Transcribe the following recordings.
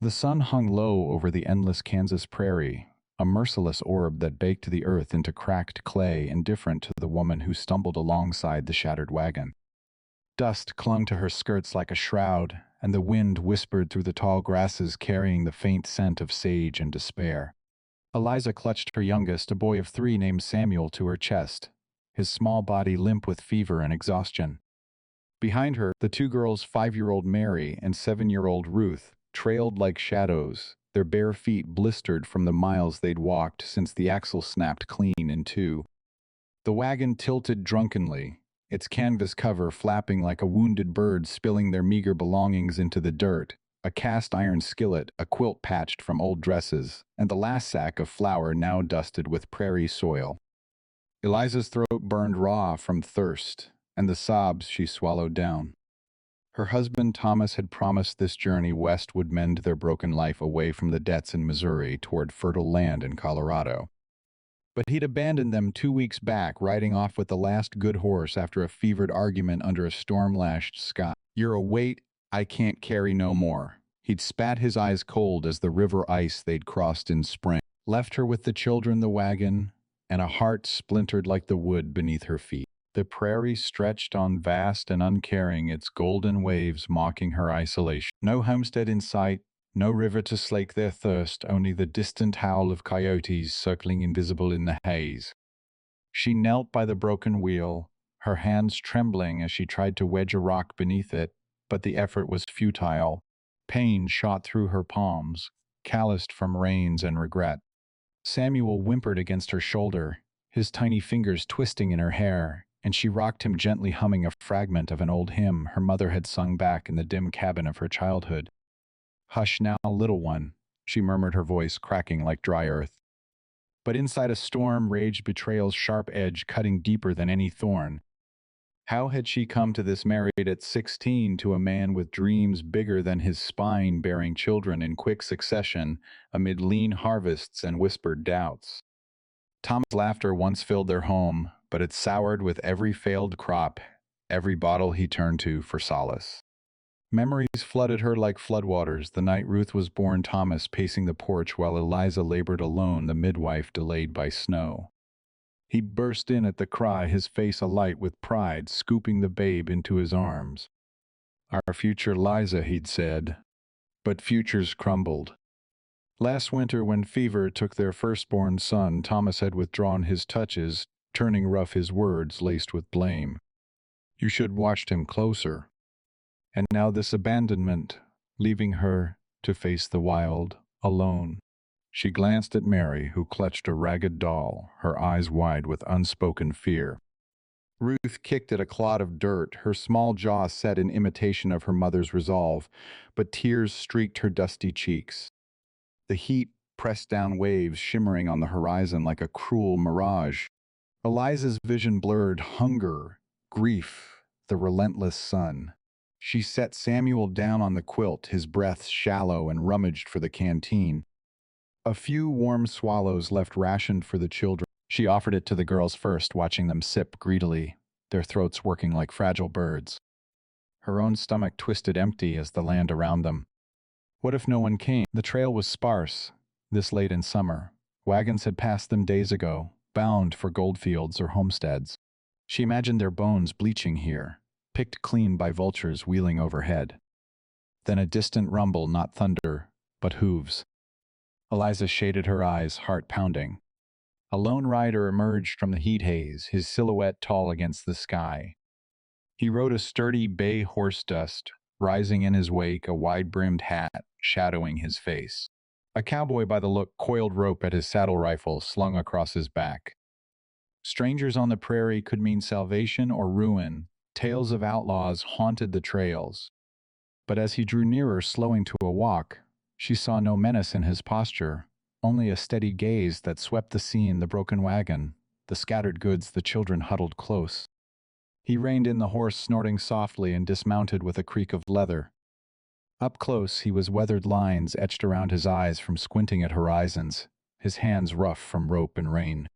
The sun hung low over the endless Kansas prairie, a merciless orb that baked the earth into cracked clay, indifferent to the woman who stumbled alongside the shattered wagon. Dust clung to her skirts like a shroud, and the wind whispered through the tall grasses, carrying the faint scent of sage and despair. Eliza clutched her youngest, a boy of 3 named Samuel, to her chest, his small body limp with fever and exhaustion. Behind her, the 2 girls, 5-year-old Mary and 7-year-old Ruth, trailed like shadows, their bare feet blistered from the miles they'd walked since the axle snapped clean in two. The wagon tilted drunkenly, its canvas cover flapping like a wounded bird, spilling their meager belongings into the dirt: a cast iron skillet, a quilt patched from old dresses, and the last sack of flour now dusted with prairie soil. Eliza's throat burned raw from thirst, and the sobs she swallowed down. Her husband Thomas had promised this journey west would mend their broken life away from the debts in Missouri toward fertile land in Colorado. But he'd abandoned them 2 weeks back, riding off with the last good horse after a fevered argument under a storm-lashed sky. "You're a weight I can't carry no more." He'd spat his eyes cold as the river ice they'd crossed in spring left her with the children, the wagon, and a heart splintered like the wood beneath her feet. The prairie stretched on, vast and uncaring, its golden waves mocking her isolation. No homestead in sight, no river to slake their thirst, only the distant howl of coyotes circling invisible in the haze. She knelt by the broken wheel, her hands trembling as she tried to wedge a rock beneath it, but the effort was futile. Pain shot through her palms, calloused from rains and regret. Samuel whimpered against her shoulder, his tiny fingers twisting in her hair, and she rocked him gently, humming a fragment of an old hymn her mother had sung back in the dim cabin of her childhood. "Hush now, little one," she murmured, her voice cracking like dry earth. But inside a storm raged betrayal's sharp edge, cutting deeper than any thorn. How had she come to this, married at 16 to a man with dreams bigger than his spine, bearing children in quick succession amid lean harvests and whispered doubts? Tom's laughter once filled their home, but it soured with every failed crop, every bottle he turned to for solace. Memories flooded her like floodwaters: the night Ruth was born, Thomas pacing the porch while Eliza labored alone, the midwife delayed by snow. He burst in at the cry, his face alight with pride, scooping the babe into his arms. "Our future, Liza," he'd said. But futures crumbled. Last winter, when fever took their firstborn son, Thomas had withdrawn his touches, turning rough, his words laced with blame. "You should watched him closer." And now this abandonment, leaving her to face the wild, alone. She glanced at Mary, who clutched a ragged doll, her eyes wide with unspoken fear. Ruth kicked at a clod of dirt, her small jaw set in imitation of her mother's resolve, but tears streaked her dusty cheeks. The heat pressed down, waves shimmering on the horizon like a cruel mirage. Eliza's vision blurred: hunger, grief, the relentless sun. She set Samuel down on the quilt, his breath shallow, and rummaged for the canteen. A few warm swallows left rationed for the children. She offered it to the girls first, watching them sip greedily, their throats working like fragile birds. Her own stomach twisted empty as the land around them. What if no one came? The trail was sparse, this late in summer. Wagons had passed them days ago, bound for goldfields or homesteads. She imagined their bones bleaching here, picked clean by vultures wheeling overhead. Then a distant rumble, not thunder, but hooves. Eliza shaded her eyes, heart pounding. A lone rider emerged from the heat haze, his silhouette tall against the sky. He rode a sturdy bay horse, dust rising in his wake, a wide-brimmed hat shadowing his face. A cowboy by the look, coiled rope at his saddle rifle slung across his back. Strangers on the prairie could mean salvation or ruin. Tales of outlaws haunted the trails. But as he drew nearer, slowing to a walk, she saw no menace in his posture, only a steady gaze that swept the scene: the broken wagon, the scattered goods, the children huddled close. He reined in the horse, snorting softly, and dismounted with a creak of leather. Up close, he was weathered lines etched around his eyes from squinting at horizons, his hands rough from rope and rain.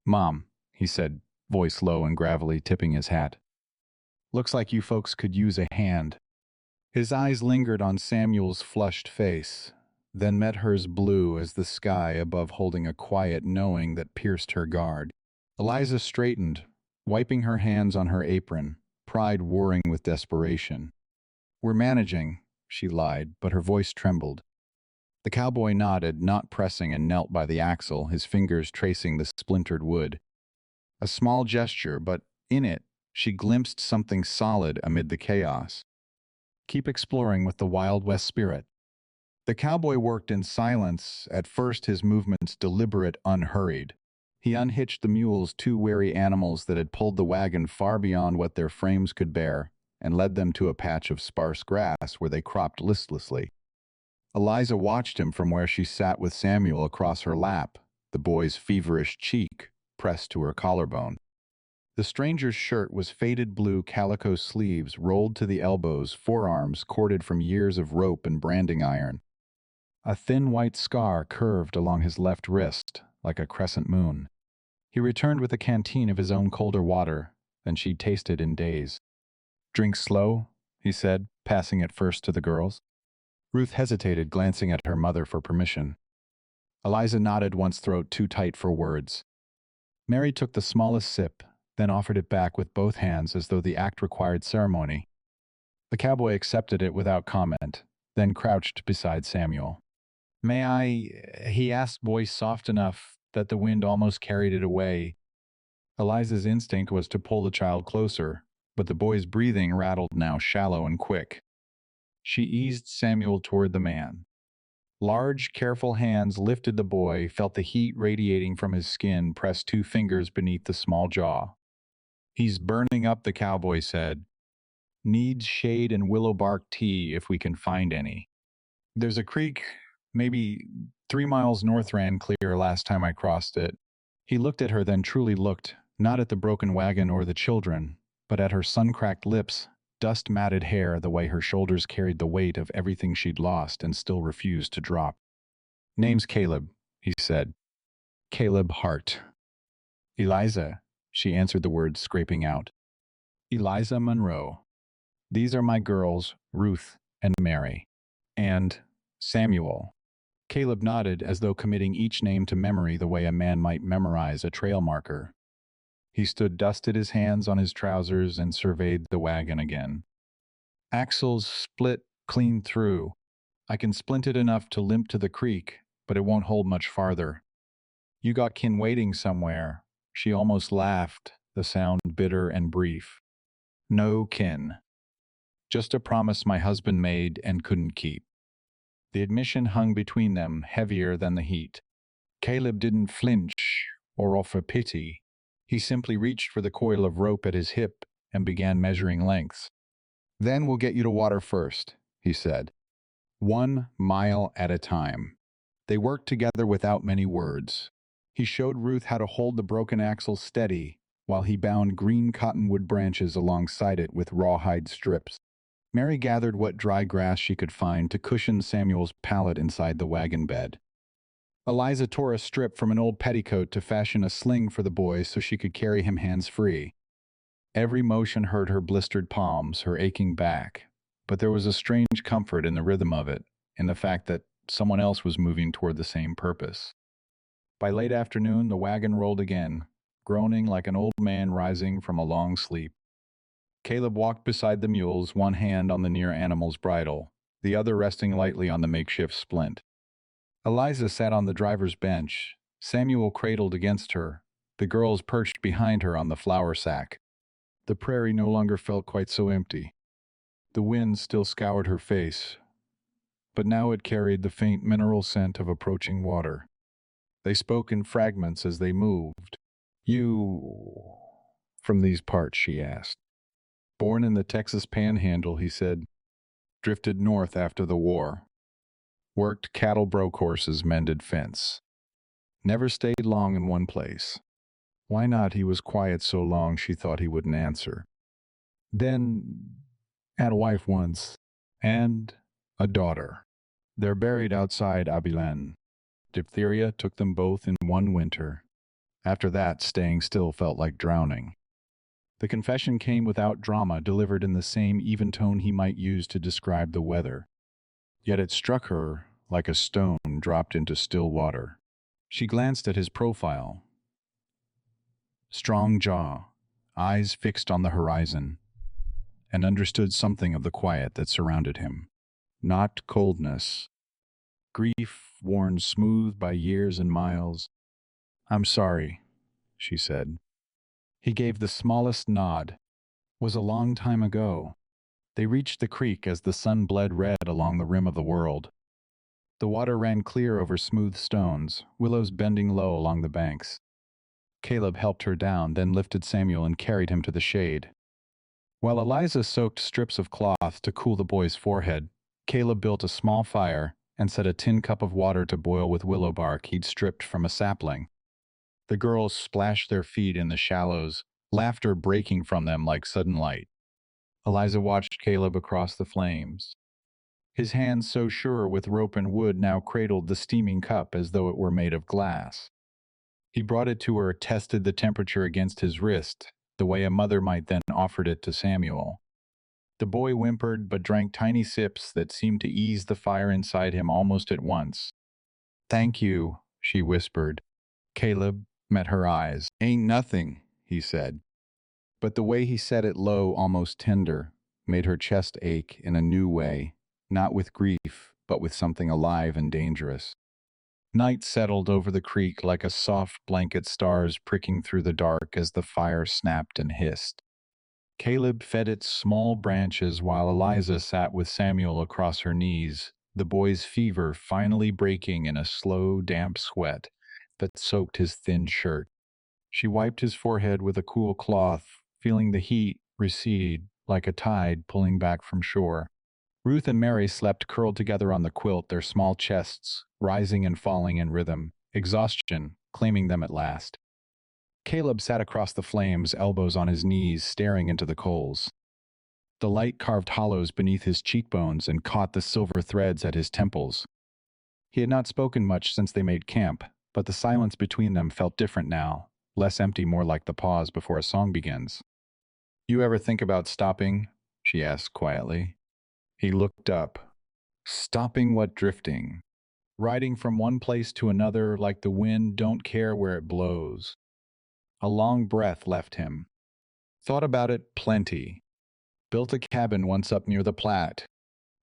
"Mom," he said, voice low and gravelly, tipping his hat. "Looks like you folks could use a hand." His eyes lingered on Samuel's flushed face, then met hers blue as the sky above, holding a quiet knowing that pierced her guard. Eliza straightened, wiping her hands on her apron, pride warring with desperation. "We're managing," she lied, but her voice trembled. The cowboy nodded, not pressing, and knelt by the axle, his fingers tracing the splintered wood. A small gesture, but in it, she glimpsed something solid amid the chaos. "Keep exploring with the Wild West spirit." The cowboy worked in silence, at first his movements deliberate, unhurried. He unhitched the mules, two wary animals that had pulled the wagon far beyond what their frames could bear, and led them to a patch of sparse grass where they cropped listlessly. Eliza watched him from where she sat with Samuel across her lap, the boy's feverish cheek pressed to her collarbone. The stranger's shirt was faded blue calico sleeves rolled to the elbows, forearms corded from years of rope and branding iron. A thin white scar curved along his left wrist, like a crescent moon. He returned with a canteen of his own colder water, than she'd tasted in days. "Drink slow," he said, passing it first to the girls. Ruth hesitated, glancing at her mother for permission. Eliza nodded, once throat too tight for words. Mary took the smallest sip, then offered it back with both hands as though the act required ceremony. The cowboy accepted it without comment, then crouched beside Samuel. "May I?" he asked, voice soft enough that the wind almost carried it away. Eliza's instinct was to pull the child closer, but the boy's breathing rattled, now shallow and quick. She eased Samuel toward the man. Large, careful hands lifted the boy, felt the heat radiating from his skin, pressed two fingers beneath the small jaw. "He's burning up," the cowboy said. "Needs shade and willow bark tea if we can find any. There's a creek, maybe 3 miles north, ran clear last time I crossed it." He looked at her, then truly looked, not at the broken wagon or the children, but at her sun-cracked lips, dust-matted hair, the way her shoulders carried the weight of everything she'd lost and still refused to drop. "Name's Caleb," he said. "Caleb Hart." "Eliza," she answered the words, scraping out. "Eliza Monroe. These are my girls, Ruth and Mary. And Samuel." Caleb nodded, as though committing each name to memory the way a man might memorize a trail marker. He stood, dusted his hands on his trousers, and surveyed the wagon again. "Axles split clean through. I can splint it enough to limp to the creek, but it won't hold much farther. You got kin waiting somewhere." She almost laughed, the sound bitter and brief. "No kin. Just a promise my husband made and couldn't keep." The admission hung between them, heavier than the heat. Caleb didn't flinch or offer pity. He simply reached for the coil of rope at his hip and began measuring lengths. "Then we'll get you to water first," he said. 1 mile at a time. They worked together without many words. He showed Ruth how to hold the broken axle steady while he bound green cottonwood branches alongside it with rawhide strips. Mary gathered what dry grass she could find to cushion Samuel's pallet inside the wagon bed. Eliza tore a strip from an old petticoat to fashion a sling for the boy so she could carry him hands-free. Every motion hurt her blistered palms, her aching back, but there was a strange comfort in the rhythm of it, in the fact that someone else was moving toward the same purpose. By late afternoon, the wagon rolled again, groaning like an old man rising from a long sleep. Caleb walked beside the mules, one hand on the near animal's bridle, the other resting lightly on the makeshift splint. Eliza sat on the driver's bench, Samuel cradled against her, the girls perched behind her on the flour sack. The prairie no longer felt quite so empty. The wind still scoured her face, but now it carried the faint mineral scent of approaching water. They spoke in fragments as they moved. "You from these parts?" she asked. "Born in the Texas Panhandle," he said. "Drifted north after the war. Worked cattle, broke horses, mended fence. Never stayed long in one place." Why not? He was quiet so long she thought he wouldn't answer. "Then, had a wife once, and a daughter. They're buried outside Abilene. Diphtheria took them both in one winter. After that, staying still felt like drowning." The confession came without drama, delivered in the same even tone he might use to describe the weather. Yet it struck her like a stone dropped into still water. She glanced at his profile. Strong jaw, eyes fixed on the horizon, and understood something of the quiet that surrounded him. Not coldness. Grief worn smooth by years and miles. "I'm sorry," she said. He gave the smallest nod. Was a long time ago. They reached the creek as the sun bled red along the rim of the world. The water ran clear over smooth stones, willows bending low along the banks. Caleb helped her down, then lifted Samuel and carried him to the shade. While Eliza soaked strips of cloth to cool the boy's forehead, Caleb built a small fire and set a tin cup of water to boil with willow bark he'd stripped from a sapling. The girls splashed their feet in the shallows, laughter breaking from them like sudden light. Eliza watched Caleb across the flames. His hands, so sure with rope and wood, now cradled the steaming cup as though it were made of glass. He brought it to her, tested the temperature against his wrist, the way a mother might then offered it to Samuel. The boy whimpered but drank tiny sips that seemed to ease the fire inside him almost at once. "Thank you," she whispered. Caleb met her eyes. "Ain't nothing," he said. But the way he said it, low, almost tender, made her chest ache in a new way, not with grief, but with something alive and dangerous. Night settled over the creek like a soft blanket, stars pricking through the dark as the fire snapped and hissed. Caleb fed its small branches while Eliza sat with Samuel across her knees, the boy's fever finally breaking in a slow, damp sweat that soaked his thin shirt. She wiped his forehead with a cool cloth, feeling the heat recede like a tide pulling back from shore. Ruth and Mary slept curled together on the quilt, their small chests rising and falling in rhythm, exhaustion claiming them at last. Caleb sat across the flames, elbows on his knees, staring into the coals. The light carved hollows beneath his cheekbones and caught the silver threads at his temples. He had not spoken much since they made camp, but the silence between them felt different now, less empty, more like the pause before a song begins. "You ever think about stopping?" she asked quietly. He looked up. "Stopping what drifting? Riding from one place to another like the wind, don't care where it blows." A long breath left him. "Thought about it plenty. Built a cabin once up near the Platte.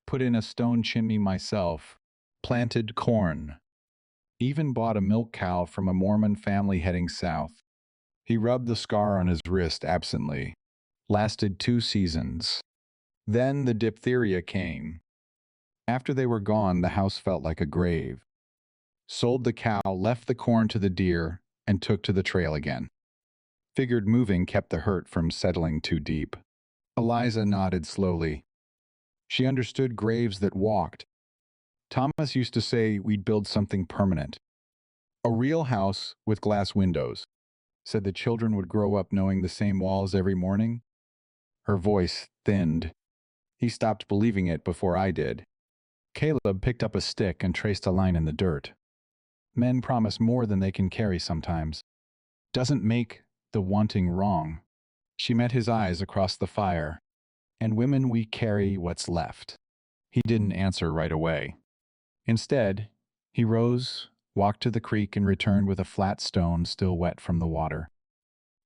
Put in a stone chimney myself. Planted corn. Even bought a milk cow from a Mormon family heading south." He rubbed the scar on his wrist absently. "Lasted 2 seasons. Then the diphtheria came. After they were gone, the house felt like a grave. Sold the cow, left the corn to the deer, and took to the trail again. Figured moving kept the hurt from settling too deep." Eliza nodded slowly. She understood graves that walked. Thomas used to say we'd build something permanent. A real house with glass windows. Said the children would grow up knowing the same walls every morning. Her voice thinned. He stopped believing it before I did. Caleb picked up a stick and traced a line in the dirt. "Men promise more than they can carry sometimes. Doesn't make the wanting wrong." She met his eyes across the fire. "And women, we carry what's left." He didn't answer right away. Instead, he rose, walked to the creek, and returned with a flat stone still wet from the water.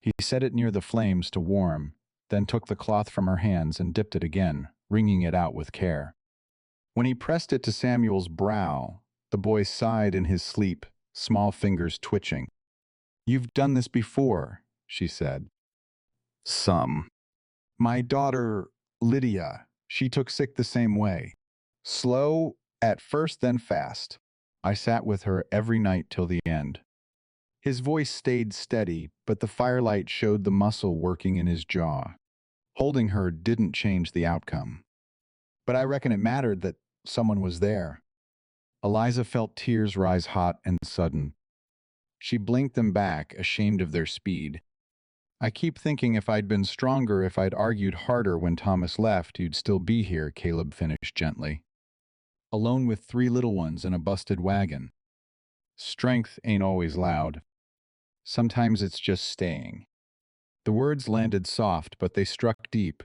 He set it near the flames to warm, then took the cloth from her hands and dipped it again, wringing it out with care. When he pressed it to Samuel's brow, the boy sighed in his sleep, small fingers twitching. "You've done this before," she said. "Some. My daughter, Lydia, she took sick the same way. Slow at first, then fast. I sat with her every night till the end." His voice stayed steady, but the firelight showed the muscle working in his jaw. Holding her didn't change the outcome. "But I reckon it mattered that someone was there." Eliza felt tears rise hot and sudden. She blinked them back, ashamed of their speed. "I keep thinking if I'd been stronger, if I'd argued harder when Thomas left, you'd still be here," Caleb finished gently. "Alone with 3 little ones and a busted wagon. Strength ain't always loud. Sometimes it's just staying." The words landed soft, but they struck deep.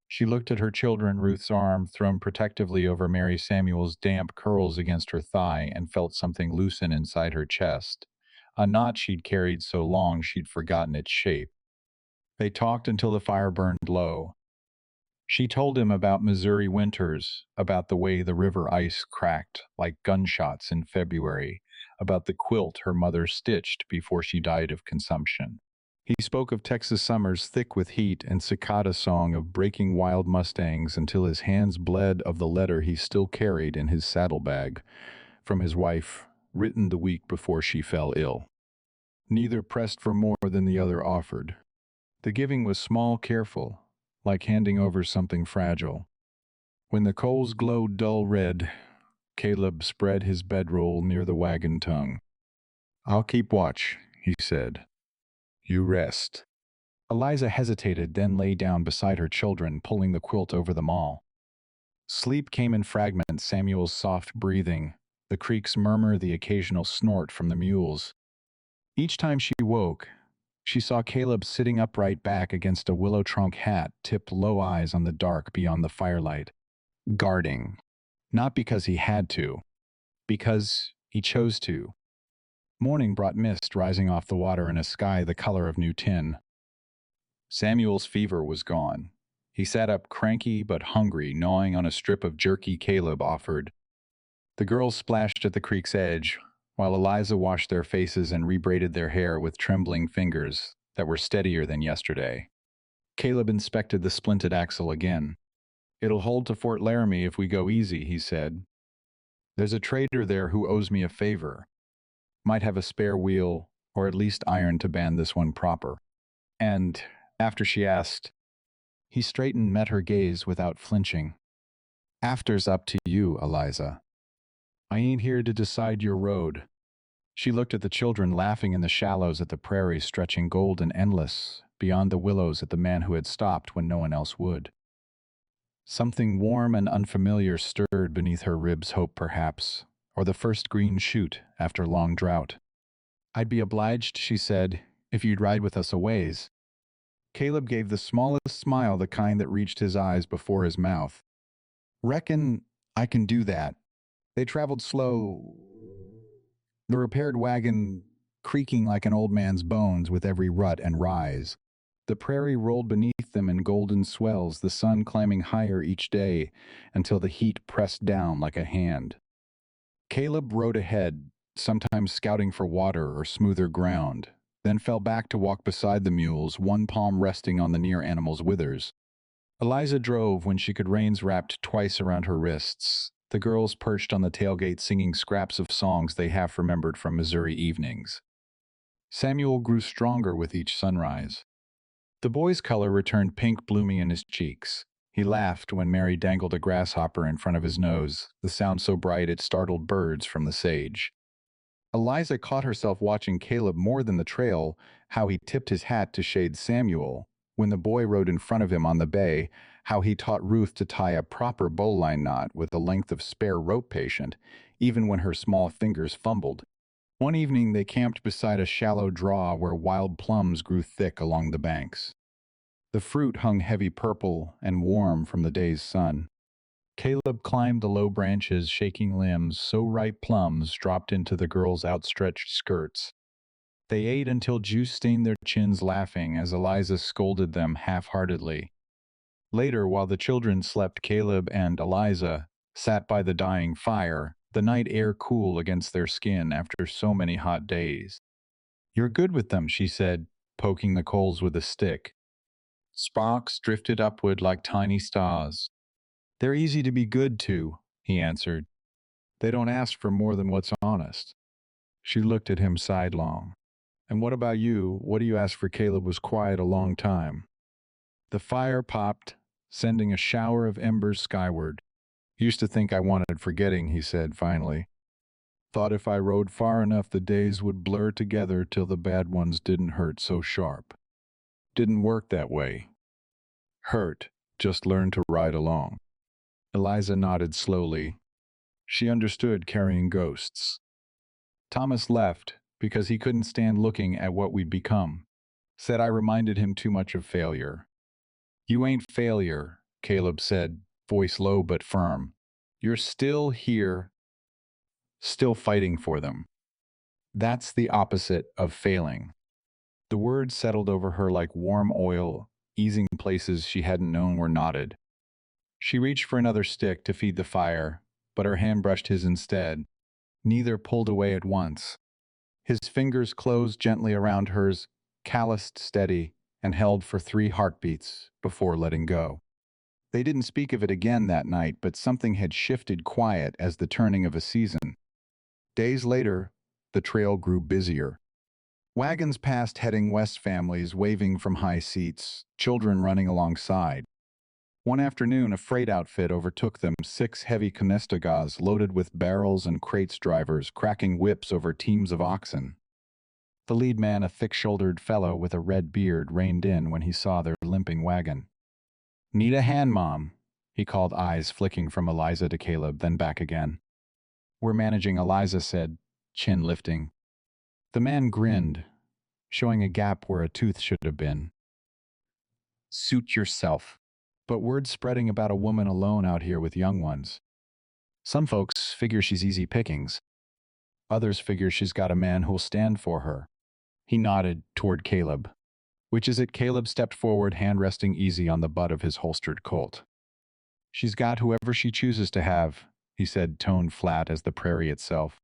She looked at her children, Ruth's arm thrown protectively over Mary Samuel's damp curls against her thigh, and felt something loosen inside her chest. A knot she'd carried so long she'd forgotten its shape. They talked until the fire burned low. She told him about Missouri winters, about the way the river ice cracked like gunshots in February, about the quilt her mother stitched before she died of consumption. He spoke of Texas summers thick with heat and cicada song of breaking wild mustangs until his hands bled of the letter he still carried in his saddlebag from his wife, written the week before she fell ill. Neither pressed for more than the other offered. The giving was small, careful, like handing over something fragile. When the coals glowed dull red, Caleb spread his bedroll near the wagon tongue. "I'll keep watch," he said. "You rest." Eliza hesitated, then lay down beside her children, pulling the quilt over them all. Sleep came in fragments, Samuel's soft breathing, the creek's murmur, the occasional snort from the mules. Each time she woke, she saw Caleb sitting upright back against a willow trunk hat, tipped low eyes on the dark beyond the firelight, guarding. Not because he had to, because he chose to. Morning brought mist rising off the water in a sky the color of new tin. Samuel's fever was gone. He sat up cranky but hungry, gnawing on a strip of jerky Caleb offered. The girls splashed at the creek's edge, while Eliza washed their faces and rebraided their hair with trembling fingers that were steadier than yesterday. Caleb inspected the splinted axle again. "It'll hold to Fort Laramie if we go easy," he said. "There's a trader there who owes me a favor. Might have a spare wheel, or at least iron to band this one proper." And, after she asked, he straightened, met her gaze without flinching. "After's up to you, Eliza. I ain't here to decide your road." She looked at the children laughing in the shallows at the prairie stretching gold and endless, beyond the willows at the man who had stopped when no one else would. Something warm and unfamiliar stirred beneath her ribs, hope perhaps, or the first green shoot after long drought. "I'd be obliged," she said, "if you'd ride with us a ways." Caleb gave the smallest smile, the kind that reached his eyes before his mouth. "Reckon I can do that." They traveled slow, the repaired wagon creaking like an old man's bones with every rut and rise. The prairie rolled beneath them in golden swells, the sun climbing higher each day until the heat pressed down like a hand. Caleb rode ahead, sometimes scouting for water or smoother ground, then fell back to walk beside the mules, one palm resting on the near animal's withers. Eliza drove when she could, reins wrapped twice around her wrists. The girls perched on the tailgate singing scraps of songs they half remembered from Missouri evenings. Samuel grew stronger with each sunrise. The boy's color returned pink, blooming in his cheeks. He laughed when Mary dangled a grasshopper in front of his nose, the sound so bright it startled birds from the sage. Eliza caught herself watching Caleb more than the trail, how he tipped his hat to shade Samuel. When the boy rode in front of him on the bay, how he taught Ruth to tie a proper bowline knot with the length of spare rope patient, even when her small fingers fumbled. One evening they camped beside a shallow draw where wild plums grew thick along the banks. The fruit hung heavy purple and warm from the day's sun. Caleb climbed the low branches, shaking limbs, so ripe plums dropped into the girls' outstretched skirts. They ate until juice stained their chins, laughing as Eliza scolded them half-heartedly. Later, while the children slept, Caleb and Eliza sat by the dying fire, the night air cool against their skin after so many hot days. "You're good with them," she said, poking the coals with a stick. Sparks drifted upward like tiny stars. "They're easy to be good to," he answered. "They don't ask for more than what's honest." She looked at him sidelong. "And what about you? What do you ask for?" Caleb was quiet a long time. The fire popped, sending a shower of embers skyward. "Used to think I wanted forgetting," he said finally. "Thought if I rode far enough the days would blur together till the bad ones didn't hurt so sharp. Didn't work that way. Hurt, just learn to ride along." Eliza nodded slowly. She understood carrying ghosts. "Thomas left because he couldn't stand looking at what we'd become. said I reminded him too much of failure. You ain't failure, Caleb said, voice low but firm. You're still here, still fighting for them. That's the opposite of failing. The words settled over her like warm oil, easing places she hadn't known were knotted. She reached for another stick to feed the fire, but her hand brushed his instead. Neither pulled away at once. His fingers closed gently around hers, calloused steady, and held for 3 heartbeats before letting go. They didn't speak of it again that night, but something had shifted quiet as the turning of a season. Days later, the trail grew busier. Wagons passed heading west, families waving from high seats, children running alongside. One afternoon, a freight outfit overtook them, 6 heavy Conestogas loaded with barrels and crates, drivers cracking whips over teams of oxen. The lead man, a thick-shouldered fellow with a red beard, reined in when he saw their limping wagon. "Need a hand, Mom," he called, eyes flicking from Eliza to Caleb, then back again. "We're managing," Eliza said, chin lifting. The man grinned, showing a gap where a tooth should have been. "Suit yourself." But word's spreading about a woman alone out here with young ones. Some folks figure she's easy pickings. Others figure she's got a man who'll stand for her. He nodded toward Caleb. "Which is it?" Caleb stepped forward, hand resting easy on the butt of his holstered Colt. "She's got whoever she chooses to have," he said, tone flat as the prairie itself.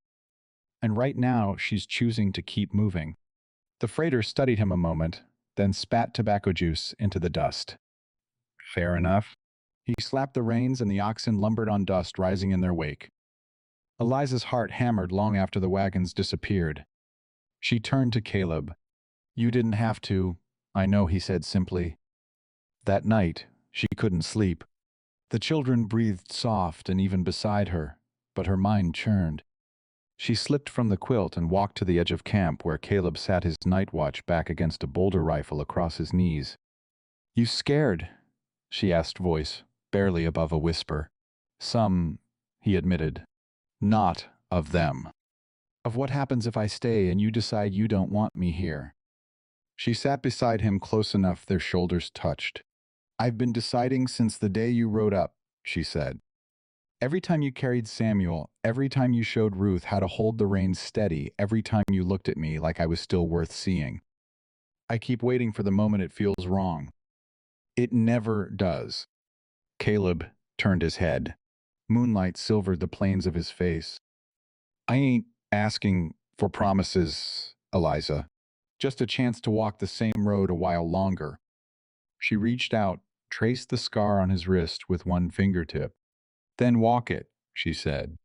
"And right now, she's choosing to keep moving." The freighter studied him a moment, then spat tobacco juice into the dust. "Fair enough." He slapped the reins and the oxen lumbered on, dust rising in their wake. Eliza's heart hammered long after the wagons disappeared. She turned to Caleb. "You didn't have to, I know," he said simply. That night, she couldn't sleep. The children breathed soft and even beside her, but her mind churned. She slipped from the quilt and walked to the edge of camp where Caleb sat, his night watch back against a boulder rifle across his knees. "You scared?" she asked, voice barely above a whisper. "Some," he admitted. "Not of them. Of what happens if I stay and you decide you don't want me here." She sat beside him close enough their shoulders touched. "I've been deciding since the day you rode up," she said. "Every time you carried Samuel, every time you showed Ruth how to hold the reins steady, every time you looked at me like I was still worth seeing. I keep waiting for the moment it feels wrong. It never does." Caleb turned his head. Moonlight silvered the planes of his face. "I ain't asking for promises, Eliza. Just a chance to walk the same road a while longer." She reached out, traced the scar on his wrist with one fingertip. "Then walk it," she said.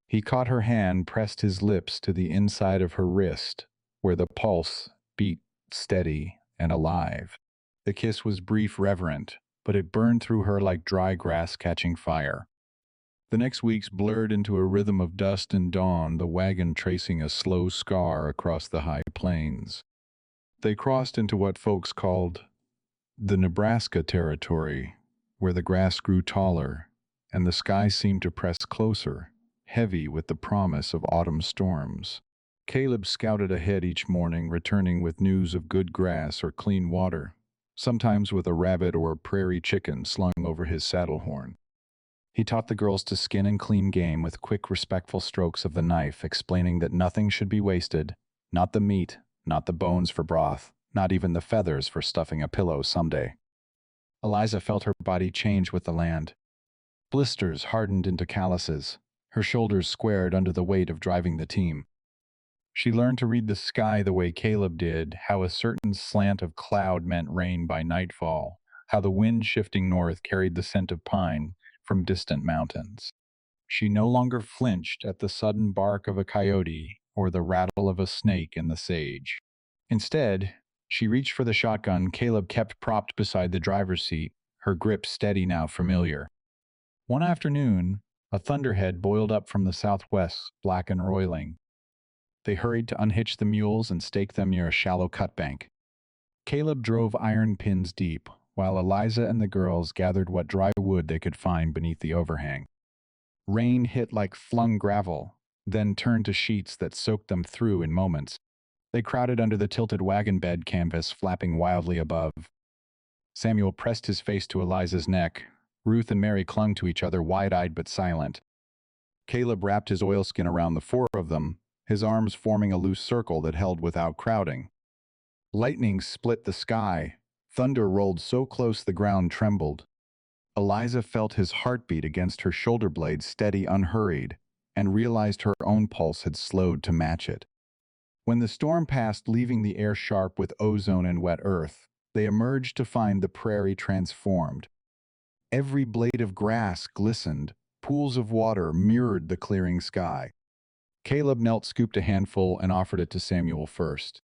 He caught her hand, pressed his lips to the inside of her wrist, where the pulse beat steady and alive. The kiss was brief, reverent, but it burned through her like dry grass catching fire. The next weeks blurred into a rhythm of dust and dawn, the wagon tracing a slow scar across the high plains. They crossed into what folks called the Nebraska territory, where the grass grew taller and the sky seemed to press closer, heavy with the promise of autumn storms. Caleb scouted ahead each morning, returning with news of good grass or clean water, sometimes with a rabbit or a prairie chicken slung over his saddle horn. He taught the girls to skin and clean game with quick, respectful strokes of the knife, explaining that nothing should be wasted, not the meat, not the bones for broth, not even the feathers for stuffing a pillow someday. Eliza felt her body change with the land. Blisters hardened into calluses, her shoulders squared under the weight of driving the team. She learned to read the sky the way Caleb did, how a certain slant of cloud meant rain by nightfall, how the wind shifting north carried the scent of pine from distant mountains. She no longer flinched at the sudden bark of a coyote or the rattle of a snake in the sage. Instead, she reached for the shotgun Caleb kept propped beside the driver's seat, her grip steady, now familiar. One afternoon, a thunderhead boiled up from the southwest, black and roiling. They hurried to unhitch the mules and stake them near a shallow cutbank. Caleb drove iron pins deep, while Eliza and the girls gathered what dry wood they could find beneath the overhang. Rain hit like flung gravel, then turned to sheets that soaked them through in moments. They crowded under the tilted wagon bed canvas flapping wildly above. Samuel pressed his face to Eliza's neck. Ruth and Mary clung to each other, wide-eyed but silent. Caleb wrapped his oilskin around the four of them, his arms forming a loose circle that held without crowding. Lightning split the sky. Thunder rolled so close the ground trembled. Eliza felt his heartbeat against her shoulder blade, steady, unhurried, and realized her own pulse had slowed to match it. When the storm passed, leaving the air sharp with ozone and wet earth, they emerged to find the prairie transformed. Every blade of grass glistened, pools of water mirrored the clearing sky. Caleb knelt, scooped a handful, and offered it to Samuel first.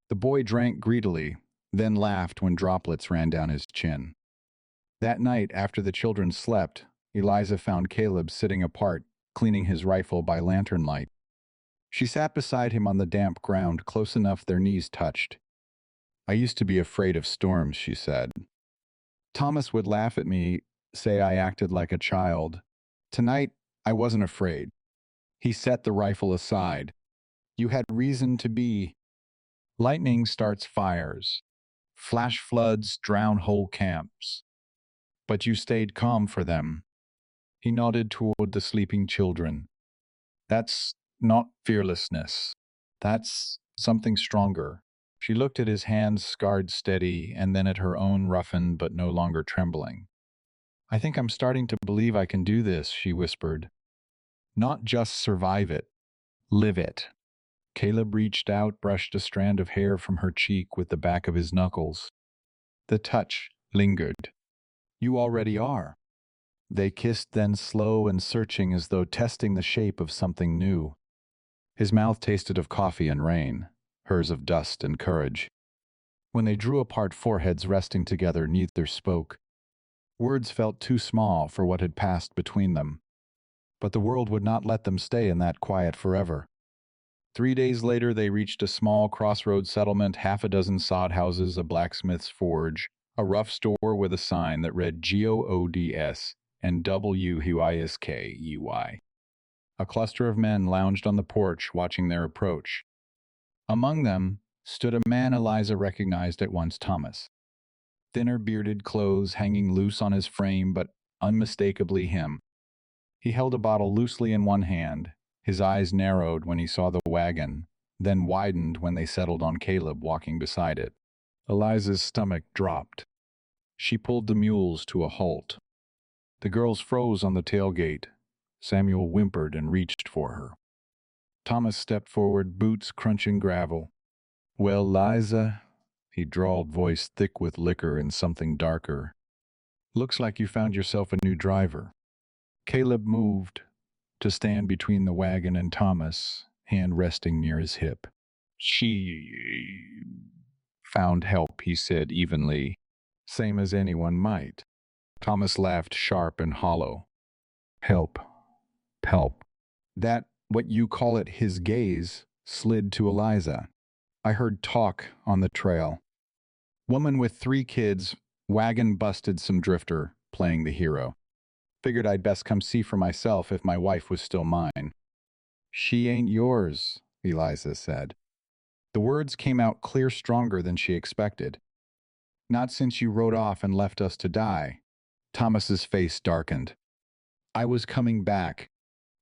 The boy drank greedily, then laughed when droplets ran down his chin. That night, after the children slept, Eliza found Caleb sitting apart, cleaning his rifle by lantern light. She sat beside him on the damp ground, close enough their knees touched. "I used to be afraid of storms," she said. "Thomas would laugh at me, say I acted like a child. Tonight, I wasn't afraid." He set the rifle aside. "You had reason to be. Lightning starts fires. Flash floods drown whole camps. But you stayed calm for them." He nodded toward the sleeping children. "That's not fearlessness. That's something stronger." She looked at his hands, scarred steady, and then at her own, roughened but no longer trembling. "I think I'm starting to believe I can do this," she whispered. "Not just survive it, live it." Caleb reached out, brushed a strand of hair from her cheek with the back of his knuckles. The touch lingered. "You already are." They kissed, then slow and searching, as though testing the shape of something new. His mouth tasted of coffee and rain, hers of dust and courage. When they drew apart, foreheads resting together, neither spoke. Words felt too small for what had passed between them. But the world would not let them stay in that quiet forever. 3 days later, they reached a small crossroads settlement, half a dozen sod houses, a blacksmith's forge, a rough store with a sign that read GOODS and WHISKEY. A cluster of men lounged on the porch, watching their approach. Among them stood a man Eliza recognized at once: Thomas. Thinner bearded, clothes hanging loose on his frame, but unmistakably him. He held a bottle loosely in one hand. His eyes narrowed when he saw the wagon, then widened when they settled on Caleb walking beside it. Eliza's stomach dropped. She pulled the mules to a halt. The girls froze on the tailgate. Samuel whimpered and reached for her. Thomas stepped forward, boots crunching gravel. "Well, Liza," he drawled, voice thick with liquor and something darker. "Looks like you found yourself a new driver." Caleb moved to stand between the wagon and Thomas, hand resting near his hip. "She found help," he said evenly. "Same as anyone might." Thomas laughed, sharp and hollow. "Help. Help." That, what you call it, his gaze slid to Eliza. "I heard talk on the trail. Woman with 3 kids, wagon busted some drifter, playing the hero. Figured I'd best come see for myself if my wife was still mine." "She ain't yours," Eliza said. The words came out clear, stronger than she expected. "Not since you rode off and left us to die." Thomas's face darkened. "I was coming back.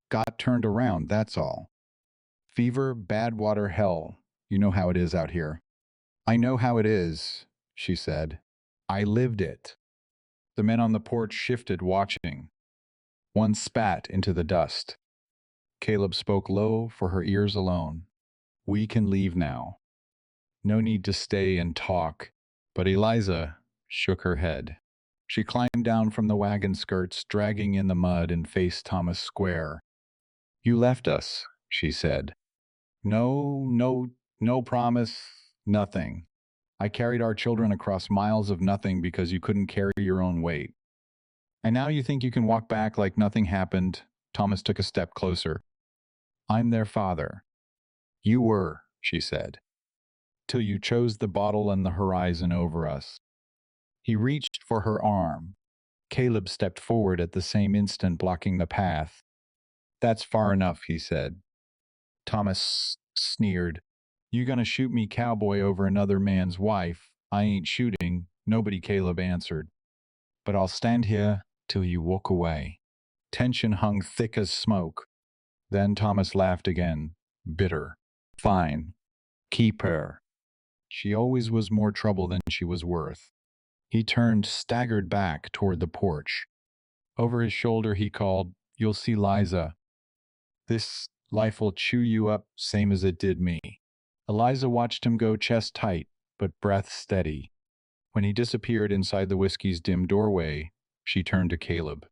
Got turned around, that's all. Fever, bad water, hell. You know how it is out here." "I know how it is," she said. "I lived it." The men on the porch shifted, watching. One spat into the dust. Caleb spoke low, for her ears alone. "We can leave now. No need to stay and talk." But Eliza shook her head. She climbed down from the wagon skirts, dragging in the mud, and faced Thomas square. "You left us," she said. No promise, nothing. I carried our children across miles of nothing because you couldn't carry your own weight. And now you think you can walk back like nothing happened." Thomas took a step closer. "I'm their father." "You were," she said, "till you chose the bottle and the horizon over us." He reached for her arm. Caleb stepped forward at the same instant, blocking the path. "That's far enough," he said. Thomas sneered. You gonna shoot me, Cowboy, over another man's wife? I ain't shooting. Nobody, Caleb answered. But I'll stand here till you walk away. Tension hung thick as smoke. Then Thomas laughed again, bitter. Fine. Keep her. She always was more trouble than she was worth. He turned, staggered back toward the porch. Over his shoulder he called, You'll see Liza. This life will chew you up same as it did me. Eliza watched him go, chest tight, but breath steady. When he disappeared inside the whiskey's dim doorway, she turned to Caleb.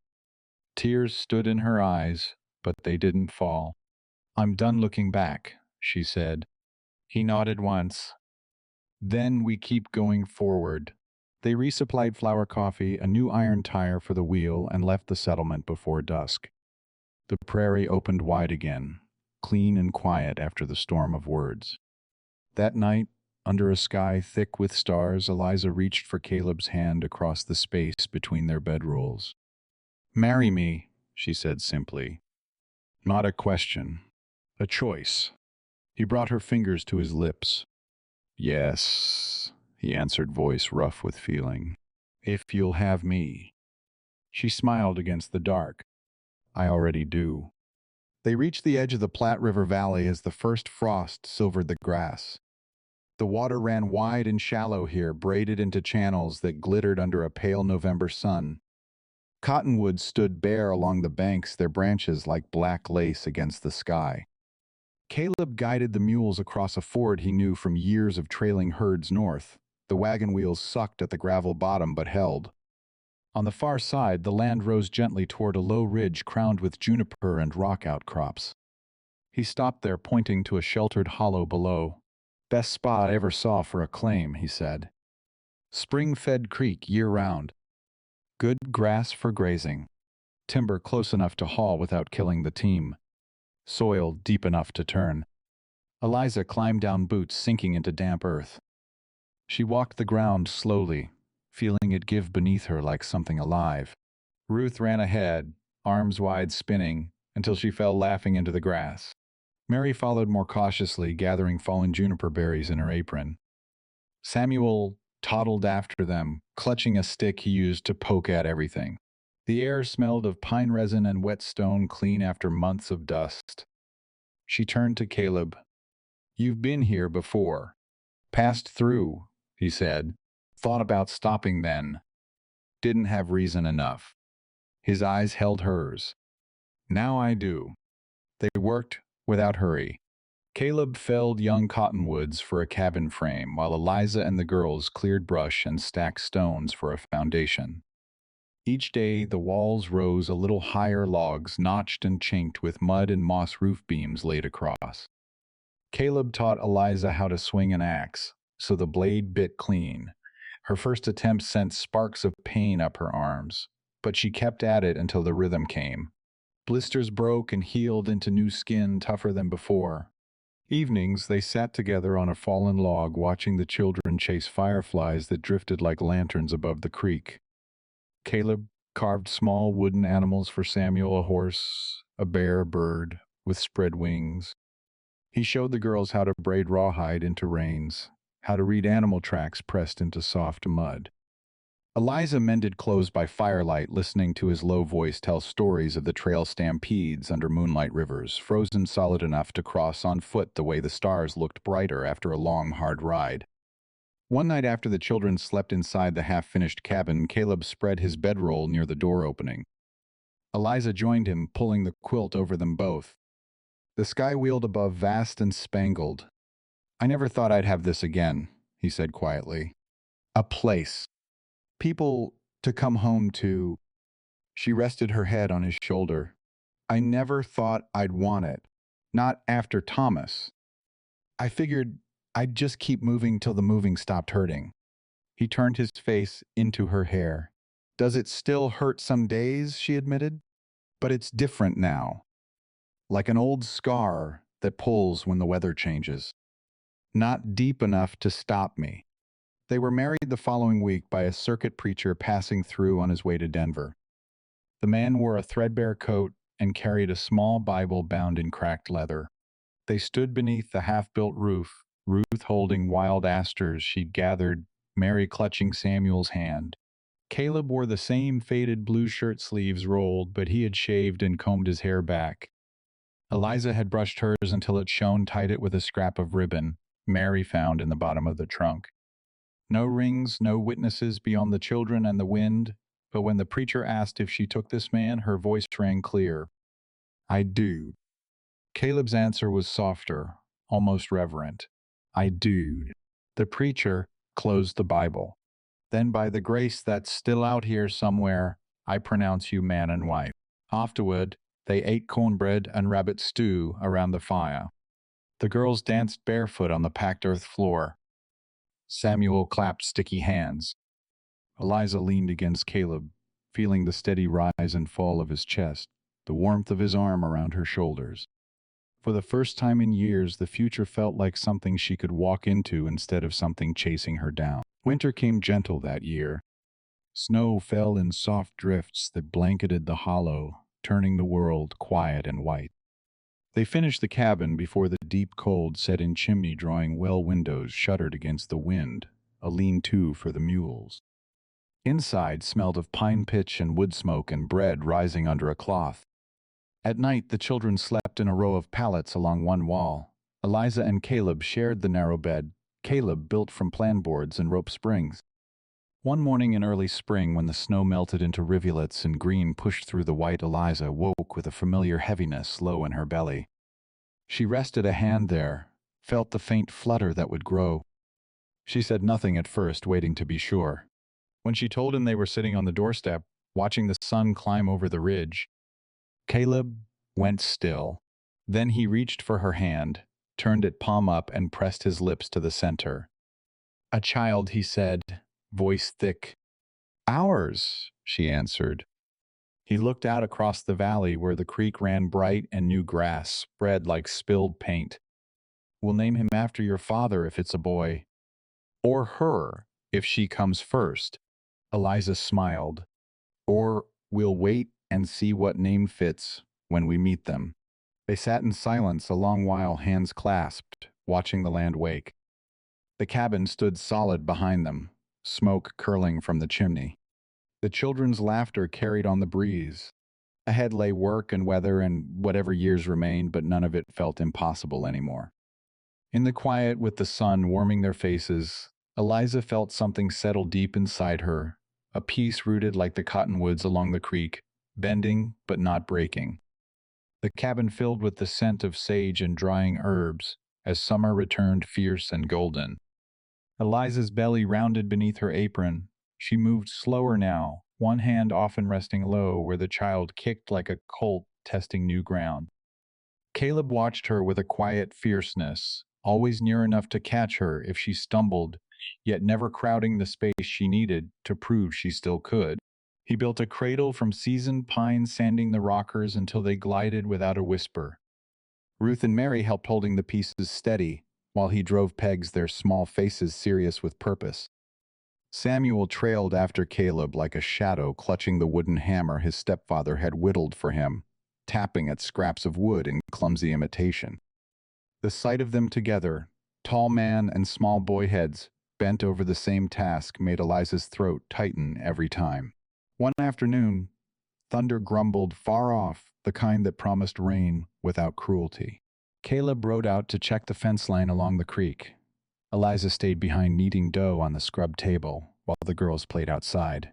Tears stood in her eyes, but they didn't fall. I'm done looking back, she said. He nodded once. Then we keep going forward. They resupplied flour coffee, a new iron tire for the wheel, and left the settlement before dusk. The prairie opened wide again, clean and quiet after the storm of words. That night, under a sky thick with stars, Eliza reached for Caleb's hand across the space between their bedrolls. Marry me, she said simply. Not a question. A choice. He brought her fingers to his lips. Yes, he answered, voice rough with feeling. If you'll have me. She smiled against the dark. I already do. They reached the edge of the Platte River Valley as the first frost silvered the grass. The water ran wide and shallow here, braided into channels that glittered under a pale November sun. Cottonwoods stood bare along the banks, their branches like black lace against the sky. Caleb guided the mules across a ford he knew from years of trailing herds north. The wagon wheels sucked at the gravel bottom but held. On the far side, the land rose gently toward a low ridge crowned with juniper and rock outcrops. He stopped there, pointing to a sheltered hollow below. Best spot I ever saw for a claim, he said. Spring-fed creek year-round. Good grass for grazing. Timber close enough to haul without killing the team. Soil deep enough to turn. Eliza climbed down, boots sinking into damp earth. She walked the ground slowly, feeling it give beneath her like something alive. Ruth ran ahead, arms wide spinning, until she fell laughing into the grass. Mary followed more cautiously, gathering fallen juniper berries in her apron. Samuel toddled after them, clutching a stick he used to poke at everything. The air smelled of pine resin and wet stone, clean after months of dust. She turned to Caleb. You've been here before. Passed through, he said. Thought about stopping then. Didn't have reason enough. His eyes held hers. Now I do. They worked without hurry. Caleb felled young cottonwoods for a cabin frame, while Eliza and the girls cleared brush and stacked stones for a foundation. Each day, the walls rose a little higher, logs notched and chinked with mud and moss roof beams laid across. Caleb taught Eliza how to swing an axe, so the blade bit clean. Her first attempt sent sparks of pain up her arms, but she kept at it until the rhythm came. Blisters broke and healed into new skin tougher than before. Evenings, they sat together on a fallen log, watching the children chase fireflies that drifted like lanterns above the creek. Caleb carved small wooden animals for Samuel, a horse, a bear, a bird, with spread wings. He showed the girls how to braid rawhide into reins, how to read animal tracks pressed into soft mud. Eliza mended clothes by firelight, listening to his low voice tell stories of the trail stampedes under moonlight rivers, frozen solid enough to cross on foot the way the stars looked brighter after a long, hard ride. One night after the children slept inside the half-finished cabin, Caleb spread his bedroll near the door opening. Eliza joined him, pulling the quilt over them both. The sky wheeled above, vast and spangled. I never thought I'd have this again, he said quietly. A place. People to come home to. She rested her head on his shoulder. I never thought I'd want it. Not after Thomas. I figured I'd just keep moving till the moving stopped hurting. He turned his face into her hair. Does it still hurt some days, she admitted. But it's different now. Like an old scar that pulls when the weather changes. Not deep enough to stop me. They were married the following week by a circuit preacher passing through on his way to Denver. The man wore a threadbare coat and carried a small Bible bound in cracked leather. They stood beneath the half-built roof, Ruth holding wild asters she'd gathered, Mary clutching Samuel's hand. Caleb wore the same faded blue shirt sleeves rolled, but he had shaved and combed his hair back. Eliza had brushed hers until it shone, tied it with a scrap of ribbon Mary found in the bottom of the trunk. No rings, no witnesses beyond the children and the wind, but when the preacher asked if she took this man, her voice rang clear. I do. Caleb's answer was softer, almost reverent. I do. The preacher closed the Bible. Then by the grace that's still out here somewhere, I pronounce you man and wife. Afterward, they ate cornbread and rabbit stew around the fire. The girls danced barefoot on the packed earth floor. Samuel clapped sticky hands. Eliza leaned against Caleb, feeling the steady rise and fall of his chest, the warmth of his arm around her shoulders. For the first time in years, the future felt like something she could walk into instead of something chasing her down. Winter came gentle that year. Snow fell in soft drifts that blanketed the hollow, turning the world quiet and white. They finished the cabin before the deep cold set-in chimney drawing well windows shuttered against the wind, a lean-to for the mules. Inside smelled of pine pitch and wood smoke and bread rising under a cloth. At night the children slept in a row of pallets along one wall. Eliza and Caleb shared the narrow bed, Caleb built from plan boards and rope springs. One morning in early spring, when the snow melted into rivulets and green pushed through the white, Eliza woke with a familiar heaviness low in her belly. She rested a hand there, felt the faint flutter that would grow. She said nothing at first, waiting to be sure. When she told him they were sitting on the doorstep, watching the sun climb over the ridge, Caleb went still. Then he reached for her hand, turned it palm up, and pressed his lips to the center. A child, he said, voice thick. Ours, she answered. He looked out across the valley where the creek ran bright and new grass spread like spilled paint. We'll name him after your father if it's a boy. Or her, if she comes first. Eliza smiled. Or we'll wait and see what name fits when we meet them. They sat in silence a long while, hands clasped, watching the land wake. The cabin stood solid behind them, smoke curling from the chimney. The children's laughter carried on the breeze. Ahead lay work and weather and whatever years remained, but none of it felt impossible anymore. In the quiet, with the sun warming their faces, Eliza felt something settle deep inside her, a peace rooted like the cottonwoods along the creek, bending but not breaking. The cabin filled with the scent of sage and drying herbs, as summer returned fierce and golden. Eliza's belly rounded beneath her apron. She moved slower now, one hand often resting low where the child kicked like a colt testing new ground. Caleb watched her with a quiet fierceness, always near enough to catch her if she stumbled, yet never crowding the space she needed to prove she still could. He built a cradle from seasoned pine, sanding the rockers until they glided without a whisper. Ruth and Mary helped holding the pieces steady, while he drove pegs, their small faces serious with purpose. Samuel trailed after Caleb like a shadow, clutching the wooden hammer his stepfather had whittled for him, tapping at scraps of wood in clumsy imitation. The sight of them together, tall man and small boy heads, bent over the same task, made Eliza's throat tighten every time. One afternoon, thunder grumbled far off, the kind that promised rain without cruelty. Caleb rode out to check the fence line along the creek. Eliza stayed behind kneading dough on the scrubbed table while the girls played outside.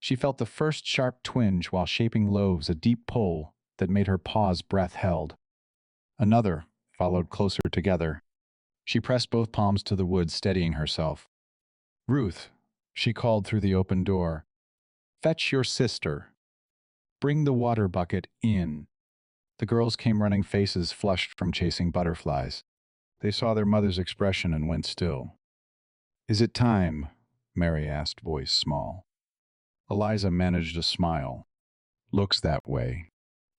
She felt the first sharp twinge while shaping loaves, a deep pull that made her pause, breath held. Another followed closer together. She pressed both palms to the wood, steadying herself. Ruth, she called through the open door. Fetch your sister. Bring the water bucket in. The girls came running, faces flushed from chasing butterflies. They saw their mother's expression and went still. Is it time? Mary asked, voice small. Eliza managed a smile. Looks that way.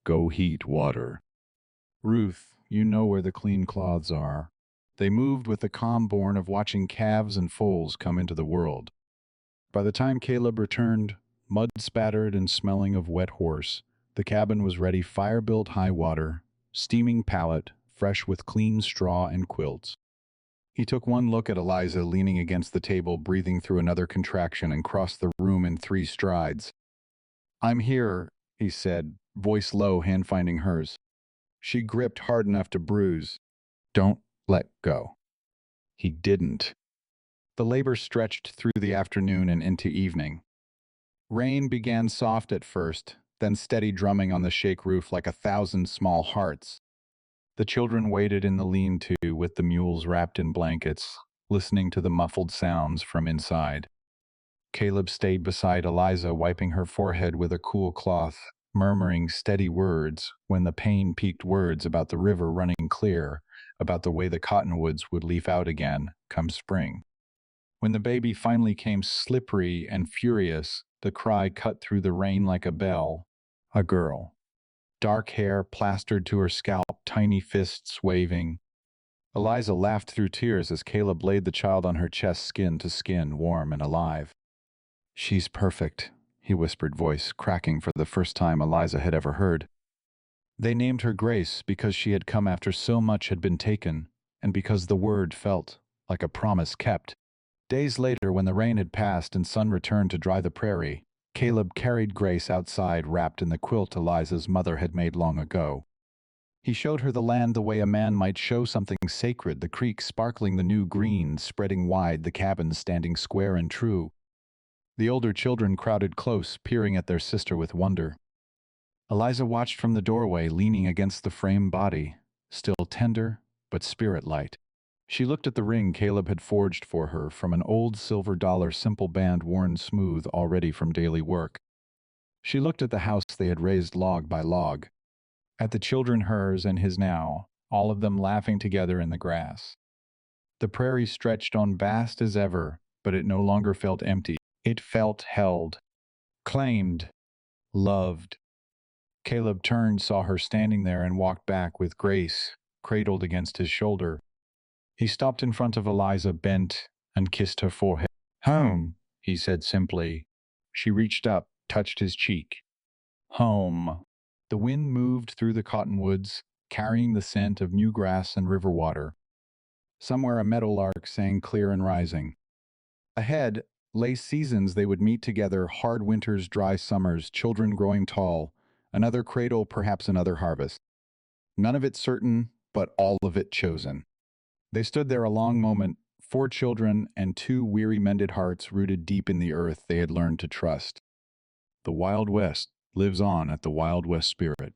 Go heat water. Ruth, you know where the clean cloths are. They moved with the calm born of watching calves and foals come into the world. By the time Caleb returned, mud-spattered and smelling of wet horse, the cabin was ready, fire-built high water, steaming pallet, fresh with clean straw and quilts. He took one look at Eliza leaning against the table, breathing through another contraction, and crossed the room in 3 strides. "I'm here," he said, voice low, hand finding hers. She gripped hard enough to bruise. "Don't let go." He didn't. The labor stretched through the afternoon and into evening. Rain began soft at first, then steady drumming on the shake roof like 1,000 small hearts. The children waited in the lean-to with the mules wrapped in blankets, listening to the muffled sounds from inside. Caleb stayed beside Eliza, wiping her forehead with a cool cloth, murmuring steady words when the pain-peaked words about the river running clear, about the way the cottonwoods would leaf out again come spring. When the baby finally came slippery and furious, the cry cut through the rain like a bell. A girl. Dark hair plastered to her scalp, tiny fists waving. Eliza laughed through tears as Caleb laid the child on her chest, skin to skin, warm and alive. "She's perfect," he whispered, voice cracking for the first time Eliza had ever heard. They named her Grace because she had come after so much had been taken, and because the word felt like a promise kept. Days later, when the rain had passed and sun returned to dry the prairie, Caleb carried Grace outside, wrapped in the quilt Eliza's mother had made long ago. He showed her the land the way a man might show something sacred, the creek sparkling the new green, spreading wide, the cabins standing square and true. The older children crowded close, peering at their sister with wonder. Eliza watched from the doorway, leaning against the frame body, still tender but spirit-light. She looked at the ring Caleb had forged for her from an old silver dollar simple band worn smooth already from daily work. She looked at the house they had raised log by log, at the children, hers and his now, all of them laughing together in the grass. The prairie stretched on vast as ever, but it no longer felt empty. It felt held, claimed, loved. Caleb turned, saw her standing there, and walked back with Grace, cradled against his shoulder. He stopped in front of Eliza, bent, and kissed her forehead. "Home," he said simply. She reached up, touched his cheek. "Home." The wind moved through the cottonwoods, carrying the scent of new grass and river water. Somewhere a meadowlark sang clear and rising. Ahead lay seasons they would meet together, hard winters, dry summers, children growing tall, another cradle, perhaps another harvest. None of it certain, but all of it chosen. They stood there a long moment, 4 children and 2 weary, mended hearts rooted deep in the earth they had learned to trust. The Wild West lives on at the Wild West Spirit.